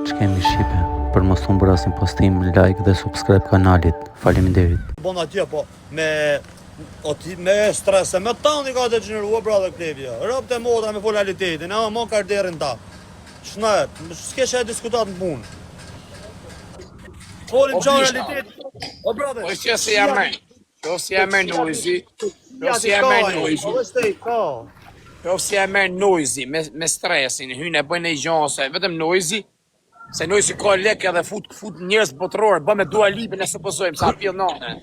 që kemi Shqipe, për mos të bërë asin postim, like dhe subscribe kanalit. Faleminderit. Bon atje po me stres, me tani ka të gjenerua bra dhe klevja. Rëp të motra me formalitetin, mo karderin ta. Shnet, s'ke e diskutat në punë. Folim qa realitet. O brother. Po që si jam me. Po si jam me noizi. Po si jam me noizi. Po si jam me noizi, me stresin, hynë e bëjnë e gjanse, vetëm noizi. Se noizi ka lek edhe fut njerëz botëror, bë me Dua Lipën e supozojmë sa pjell nane.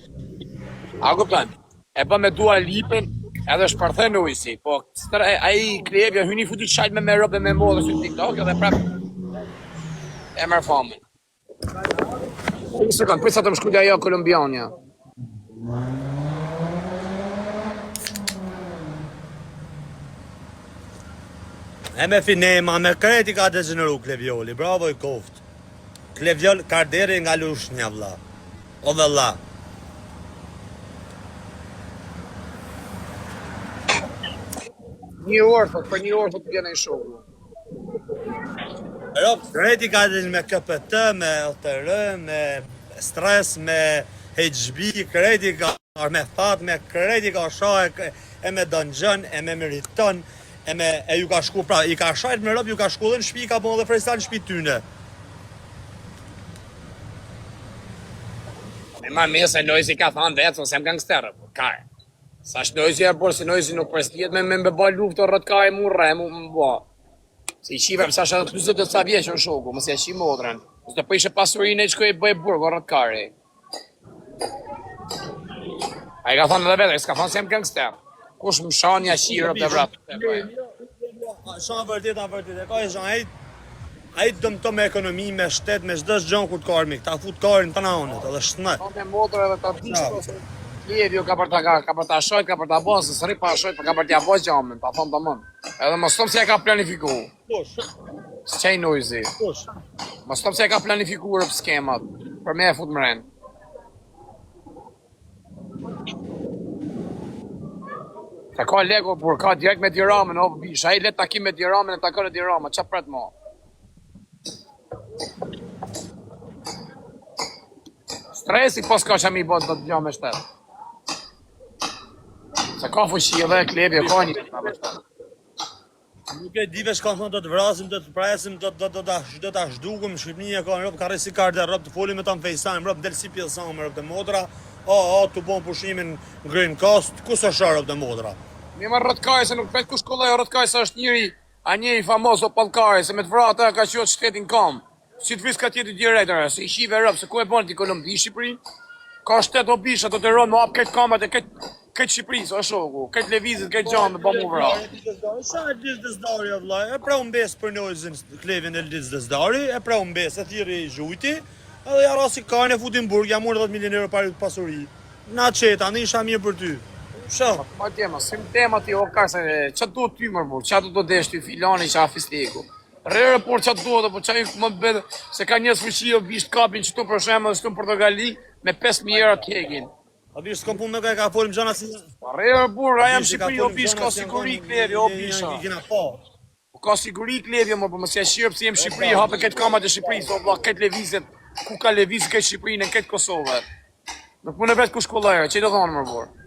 A kupton? E bë me Dua Lipën edhe shparthe noizi, po ai klevja hyni futi çajt me robe me modë si TikTok edhe prap e merr famën. Një sekund, prisa të më shkruaj ajo kolumbianja. E me finema, me kreti ka degeneru Klevjoli, bravo i koft. Klevjol karderi nga lushnja vlla. O valla. Një orë, për një orë të vjen ai shoku. Kreti ka degeneru me KPT, me LTR, me stres, me HB, kreti ka me fat, me kreti ka shaj, e me dungeon, e me meriton. E ju ka shku pra, i ka shajt me rob, ju ka shku dhe në shpi, ka bon dhe freestyle në shpi tyne. Me ma mirë se Noizi ka thanë vetë, ose jam gangsterë, kare. Sa është Noizi e bërë, se Noizi nuk përstijet me bë luftë o rëtë ka e mu rre, mu bë. Se i qivem, sa është 20 sa vjeqë në shoku, mësë e qi modrën. Mësë të pëjshë pasurin e që këj bëj burg, o rëtë kare. A i ka thanë dhe vetë, s'ka thanë se jam gangsterë. Kush më shanja shirë dhe vratë. Shanë vërtit, e ka e shanë, a i dëmë të me ekonomi, me shtet, me shdës gjënë kur të karmi, ta fut karin të naonet, edhe shtënë. Ka me motor edhe ta dishtë, Klevjo ka për ta shojt, ka për ta bojt, se sëri pa shojt, ka për t'ja bojt gjamën, pa thonë të mënë. Edhe më stëmë se e ka planifiku. Kush? Së qaj Noizi. Kush? Më stëmë se e ka planifiku rëpë skemat, për me e fut më rënë. Ta ka lego, por ka direkt me Tiramën, o bish, a i let takim me Tiramën e ta ka në Tiramën, qa pret ma? Stresi pos ka që mi bot do të gjo me shtetë. Se ka fushi edhe Klevje, ka një të me shtetë. Nuk e dive shka thonë do të vrasim, do të presim, do të ashdugëm, Shqipnia ka në ropë, ka resi karde, ropë të folim me ta në FaceTime, ropë delë si pjellësam, ropë të motra, të bon pushimin Green Coast, ku së sharëp të modra? Mi më rëtkaj, se nuk pet ku shkollaj, rëtkaj se është njëri famoz o palkaj, se me të vrata ka qëtë shtetin kam. Si të vis ka tjeti direktore, se i shive rëpë, se ku e bon t'i Kolumbi i Shqipëri? Ka shtet o bisha, të të rënë, më apë këtë kamat e këtë Shqipëri, o shoku, këtë levizit, këtë gjamë, ba mu vra. Sa e disë dëzdari, vla, e pra unë besë për Noizin Klevin e disë dëzdari, e pra unë besë, e thiri zhujti, edhe ja rasi kajnë e futin burg, ja mërë 10 milionerë pari pasuri. Na qeta, në isha mirë për ty. Shë? Ma tema, si më tema ti o ka se që do ty mërë burg, që do desh ty filani që a fisteku. Rere por që do dhe, po që i më bedhe, se ka njës fëqio visht kapin që tu për shemë dhe shtu në Portogali me 5.000 euro t'kekin. A visht s'kom pun me ka folim gjana si... Rere burg, a jam Shqipëri, o visht ka siguri Klevje, o bisha. Ka siguri Klevje, më po më si e shqirë pësi jem Shqipëri, hape këtë kamat e Shqipëri, so bla këtë levizet, ku ka levizit këtë Shqipërinë, këtë Kosovë. Nuk më në vetë ku shkollajë, që i do thonë më burg.